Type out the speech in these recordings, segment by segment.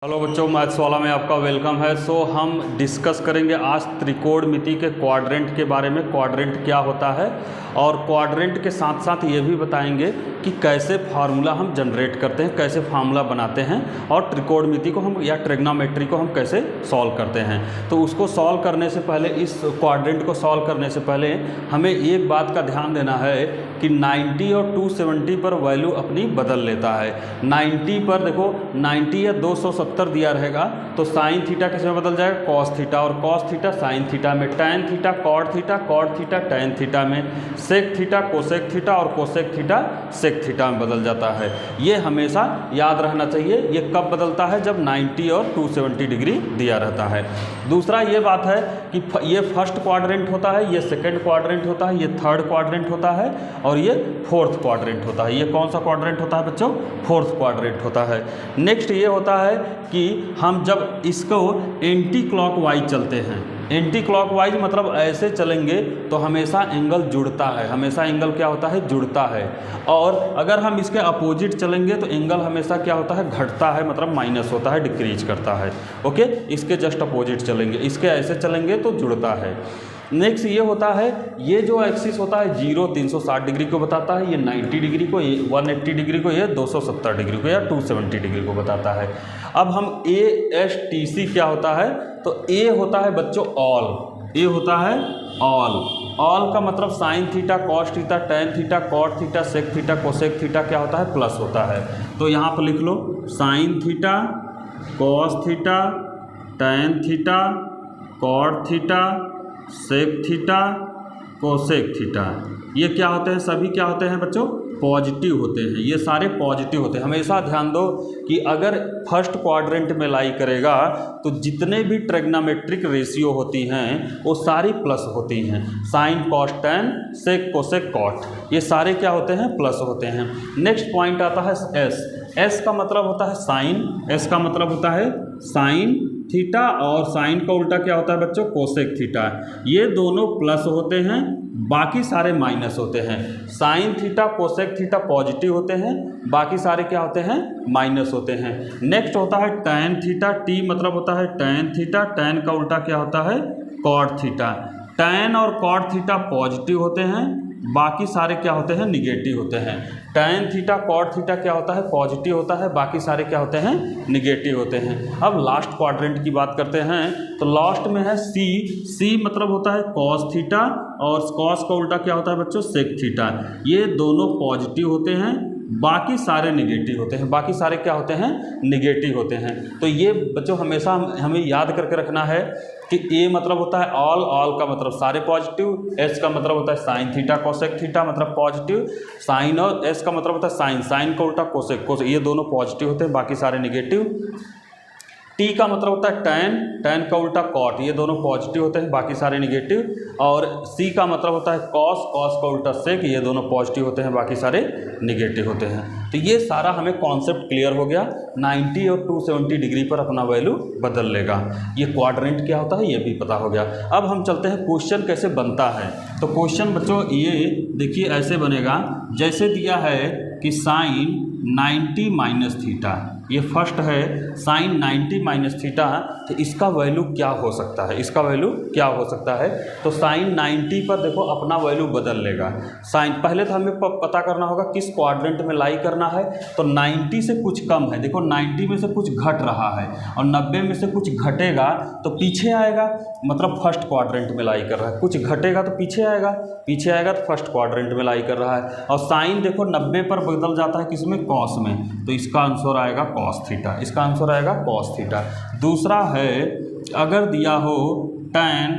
Hello बच्चों, maths वाला में आपका वेलकम है। हम डिस्कस करेंगे आज त्रिकोणमिति के क्वाड्रेंट के बारे में। क्वाड्रेंट क्या होता है और क्वाड्रेंट के साथ साथ ये भी बताएंगे कि कैसे फार्मूला हम जनरेट करते हैं, कैसे फार्मूला बनाते हैं और त्रिकोणमिति को हम या ट्रिग्नोमेट्री को हम कैसे सॉल्व करते हैं। तो उसको सॉल्व करने से पहले, इस क्वाड्रेंट को सॉल्व करने से पहले हमें एक बात का ध्यान देना है कि 90 और 270 पर वैल्यू अपनी बदल लेता है। 90 पर देखो 90 या 270 दिया रहेगा तो साइन थीटा किस में बदल जाएगा, कॉस थीटा, और कॉस थीटा साइन थीटा में, tan theta cot theta, cot theta tan theta में, सेक थीटा कोसेक थीटा और कोसेक थीटा सेक थीटा में बदल जाता है। ये हमेशा याद रहना चाहिए। ये कब बदलता है, जब 90 और 270 डिग्री दिया रहता है। दूसरा ये बात है कि ये फर्स्ट क्वाड्रेंट होता है, ये सेकंड क्वाड्रेंट होता है, ये थर्ड क्वाड्रेंट होता है और ये फोर्थ क्वाड्रेंट होता है। ये कौन सा क्वाड्रेंट होता है बच्चों, फोर्थ क्वाड्रेंट होता है। नेक्स्ट ये होता है कि हम जब इसको एंटी क्लॉकवाइज चलते हैं, एंटी क्लॉकवाइज मतलब ऐसे चलेंगे तो हमेशा एंगल जुड़ता है, हमेशा एंगल क्या होता है, जुड़ता है। और अगर हम इसके अपोजिट चलेंगे तो एंगल हमेशा क्या होता है, घटता है, मतलब माइनस होता है, डिक्रीज करता है। ओके, इसके जस्ट अपोजिट चलेंगे, इसके ऐसे चलेंगे तो जुड़ता है। नेक्स्ट ये होता है, ये जो एक्सिस होता है 0 360 डिग्री को बताता है, ये 90 डिग्री को, ये 180 डिग्री को, ये 270 डिग्री को या 270 डिग्री को बताता है। अब हम ASTC क्या होता है, तो A होता है बच्चों ऑल, A होता है ऑल। ऑल का मतलब sin theta cos theta tan theta cot theta sec theta cosec theta क्या होता है, प्लस होता है। तो यहाँ पर लिख लो sine theta cos theta tan theta cot theta sec theta cosec theta, ये क्या होते हैं, सभी क्या होते हैं बच्चों, पॉजिटिव होते हैं। ये सारे पॉजिटिव होते हैं। हमेशा ध्यान दो कि अगर फर्स्ट क्वाड्रेंट में लाई करेगा तो जितने भी ट्रिग्नोमेट्रिक रेशियो होती हैं वो सारी प्लस होती हैं। Sin cos tan sec cosec cot, ये सारे क्या होते हैं, प्लस होते हैं। नेक्स्ट पॉइंट आता है एस। एस का मतलब होता है साइन, एस का मतलब होता है साइन थीटा और साइन का उल्टा क्या होता है बच्चों, कोसेक थीटा। ये दोनों प्लस होते हैं, बाकी सारे माइनस होते हैं। Sine theta cosec theta positive होते हैं, बाकी सारे क्या होते हैं, माइनस होते हैं। नेक्स्ट होता है टैन थीटा, टी मतलब होता है टैन थीटा, टैन का उल्टा क्या होता है, कॉट थीटा। टैन और कॉट थीटा पॉजिटिव होते हैं, बाकी सारे क्या होते हैं, निगेटिव होते हैं। टैन थीटा कॉट थीटा क्या होता है, पॉजिटिव होता है, बाकी सारे क्या होते हैं, निगेटिव होते हैं। अब लास्ट क्वाड्रेंट की बात करते हैं, तो लास्ट में है सी। सी मतलब होता है कॉस थीटा और कॉस का उल्टा क्या होता है बच्चों, सेक थीटा। ये दोनों पॉजिटिव होते हैं, बाकी सारे निगेटिव होते हैं, बाकी सारे क्या होते हैं, निगेटिव होते हैं। तो ये बच्चों हमेशा हमें याद करके रखना है कि ए मतलब होता है ऑल, ऑल का मतलब सारे पॉजिटिव, एस का मतलब होता है साइन थीटा कोसेक थीटा मतलब पॉजिटिव, साइन और एस का मतलब होता है साइन, साइन का उल्टा कोसेक, कोसेक, ये दोनों पॉजिटिव होते हैं, बाकी सारे निगेटिव। टी का मतलब होता है टैन, टैन का उल्टा कॉट, ये दोनों पॉजिटिव होते हैं, बाकी सारे निगेटिव। और सी का मतलब होता है कॉस, कॉस का उल्टा सेक, ये दोनों पॉजिटिव होते हैं, बाकी सारे निगेटिव होते हैं। तो ये सारा हमें कॉन्सेप्ट क्लियर हो गया। 90 और 270 डिग्री पर अपना वैल्यू बदल लेगा। ये क्वाड्रेंट क्या होता है ये भी पता हो गया। अब हम चलते हैं क्वेश्चन कैसे बनता है। तो क्वेश्चन बच्चों ये देखिए ऐसे बनेगा, जैसे दिया है कि साइन 90 माइनस थीटा, ये फर्स्ट है साइन 90 माइनस थीटा, तो इसका वैल्यू क्या हो सकता है, इसका वैल्यू क्या हो सकता है। तो साइन 90 पर देखो अपना वैल्यू बदल लेगा। साइन पहले तो हमें पता करना होगा किस क्वाड्रेंट में लाई करना है। तो 90 से कुछ कम है, देखो 90 में से कुछ घट रहा है और 90 में से कुछ घटेगा तो पीछे आएगा, मतलब फर्स्ट क्वाड्रेंट में लाई कर रहा है। कुछ घटेगा तो पीछे आएगा, पीछे आएगा तो फर्स्ट क्वाड्रेंट में लाई कर रहा है। और साइन देखो 90 पर बदल जाता है किसमें, कॉस में, तो इसका आंसर आएगा कॉस थीटा, इसका आंसर आएगा कॉस थीटा। दूसरा है अगर दिया हो tan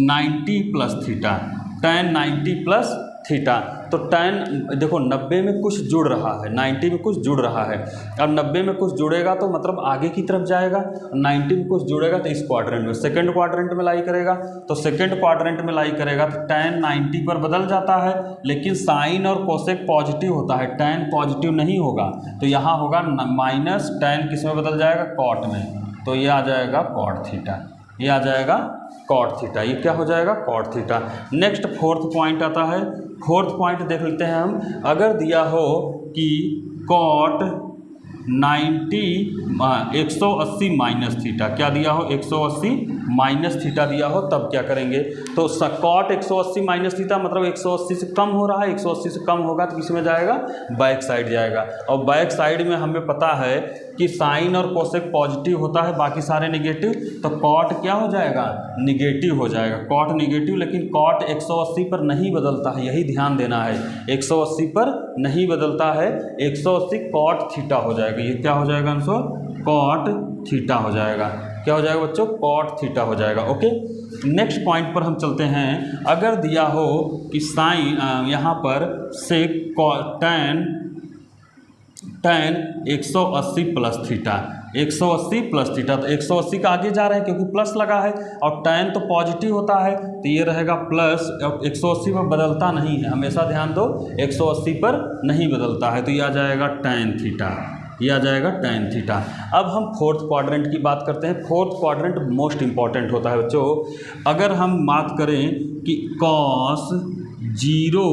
90 plus theta, tan 90 plus theta, तो टैन देखो 90 में कुछ जुड़ रहा है, 90 में कुछ जुड़ रहा है। अब 90 में कुछ जुड़ेगा तो मतलब आगे की तरफ जाएगा, 90 में कुछ जुड़ेगा तो इस क्वाड्रेंट में, सेकंड क्वाड्रेंट में लाई करेगा। तो सेकंड क्वाड्रेंट में लाई करेगा तो टैन 90 पर बदल जाता है, लेकिन साइन और कोसेक पॉजिटिव होता है, टैन पॉजिटिव नहीं होगा। तो यहाँ होगा माइनस, टैन किस में बदल जाएगा, कॉट में, तो ये आ जाएगा कॉट थीटा, ये आ जाएगा कॉट थीटा, ये क्या हो जाएगा, cot theta. Next fourth point आता है। फोर्थ पॉइंट देख लेते हैं हम। अगर दिया हो कि कॉट 180 माइनस थीटा, क्या दिया हो 180 माइनस थीटा दिया हो, तब क्या करेंगे। तो कॉट 180 माइनस थीटा मतलब 180 से कम हो रहा है, 180 से कम होगा तो किस में जाएगा, बैक साइड जाएगा। और बैक साइड में हमें पता है कि साइन और कोसेक पॉजिटिव होता है, बाकी सारे निगेटिव, तो कॉट क्या हो जाएगा, निगेटिव हो जाएगा, कॉट निगेटिव। लेकिन कॉट 180 पर नहीं बदलता है, यही ध्यान देना है, 180 पर नहीं बदलता है, 180 कॉट थीटा हो जाएगा। ये क्या हो जाएगा आंसर, कॉट थीटा हो जाएगा। क्या हो जाएगा बच्चों, कॉट थीटा हो जाएगा। ओके, नेक्स्ट पॉइंट पर हम चलते हैं। अगर दिया हो कि साइन यहाँ पर सेक tan 180 plus theta, 180 plus theta, तो 180 का आगे जा रहे हैं क्योंकि प्लस लगा है, और tan तो पॉजिटिव होता है तो ये रहेगा प्लस। 180 पर बदलता नहीं है, हमेशा ध्यान दो 180 पर नहीं बदलता है, तो ये आ जाएगा tan थीटा, ये आ जाएगा tan थीटा। अब हम फोर्थ क्वाड्रेंट की बात करते हैं। फोर्थ क्वाड्रेंट मोस्ट इंपॉर्टेंट होता है बच्चों। अगर हम बात करें कि cos 0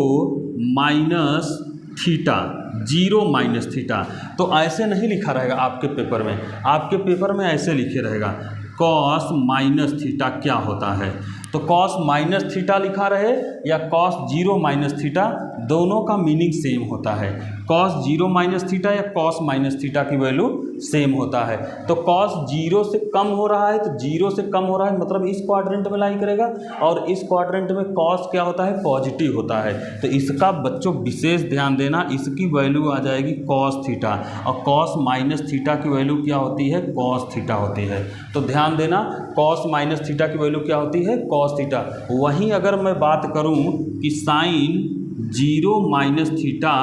minus theta, 0 minus theta, तो ऐसे नहीं लिखा रहेगा आपके पेपर में, आपके पेपर में ऐसे लिखे रहेगा cos माइनस थीटा क्या होता है। तो cos माइनस थीटा लिखा रहे या cos 0 माइनस थीटा, दोनों का मीनिंग सेम होता है। cos 0 माइनस थीटा या cos माइनस थीटा की वैल्यू सेम होता है। तो cos 0 से कम हो रहा है, तो 0 से कम हो रहा है मतलब इस क्वाड्रेंट में लाई करेगा, और इस क्वाड्रेंट में cos क्या होता है, पॉजिटिव होता है। तो इसका बच्चों विशेष ध्यान देना, इसकी वैल्यू आ जाएगी cos थीटा, और cos माइनस थीटा की वैल्यू क्या होती है, cos थीटा होती है। तो ध्यान देना, cos माइनस थीटा की वैल्यू क्या होती है, cos थीटा। वहीं अगर मैं बात करूं कि साइन 0 माइनस थीटा,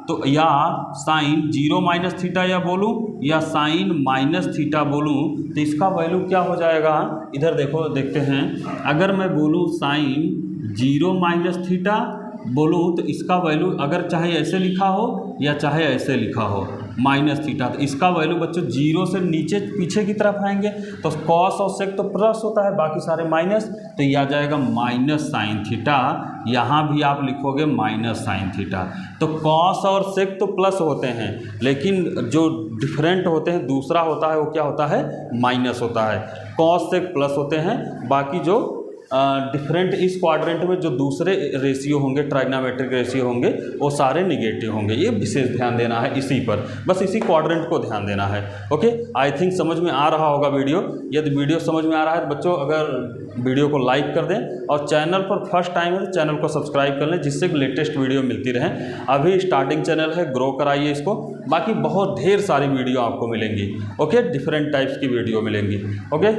तो या साइन 0 माइनस थीटा या बोलूं या साइन माइनस थीटा बोलूं, तो इसका वैल्यू क्या हो जाएगा, इधर देखो, देखते हैं। अगर मैं बोलूं साइन 0 माइनस थीटा बोलूं, तो इसका वैल्यू अगर चाहे ऐसे लिखा हो या चाहे ऐसे लिखा हो माइनस थीटा, तो इसका वैल्यू बच्चों 0 से नीचे पीछे की तरफ आएंगे, तो कॉस और सेक तो प्लस होता है, बाकी सारे माइनस, तो ये आ जाएगा माइनस साइन थीटा। यहाँ भी आप लिखोगे माइनस साइन थीटा। तो कॉस और सेक तो प्लस होते हैं, लेकिन जो डिफरेंट होते हैं, दूसरा होता है वो क्या होता है, माइनस होता है। कॉस सेक प्लस होते हैं, बाकी जो डिफरेंट इस क्वाड्रेंट में जो दूसरे रेशियो होंगे, ट्राइग्नोमेट्रिक रेशियो होंगे, वो सारे निगेटिव होंगे। ये विशेष ध्यान देना है इसी पर, बस इसी क्वाड्रेंट को ध्यान देना है। ओके, आई थिंक समझ में आ रहा होगा वीडियो। यदि वीडियो समझ में आ रहा है तो बच्चों अगर वीडियो को लाइक कर दें, और चैनल पर फर्स्ट टाइम है तो चैनल को सब्सक्राइब कर लें, जिससे लेटेस्ट वीडियो मिलती रहें। अभी स्टार्टिंग चैनल है, ग्रो कराइए इसको, बाकी बहुत ढेर सारी वीडियो आपको मिलेंगी। ओके, डिफरेंट टाइप्स की वीडियो मिलेंगी। ओके,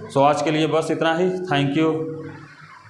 सो आज के लिए बस इतना ही। Thank you.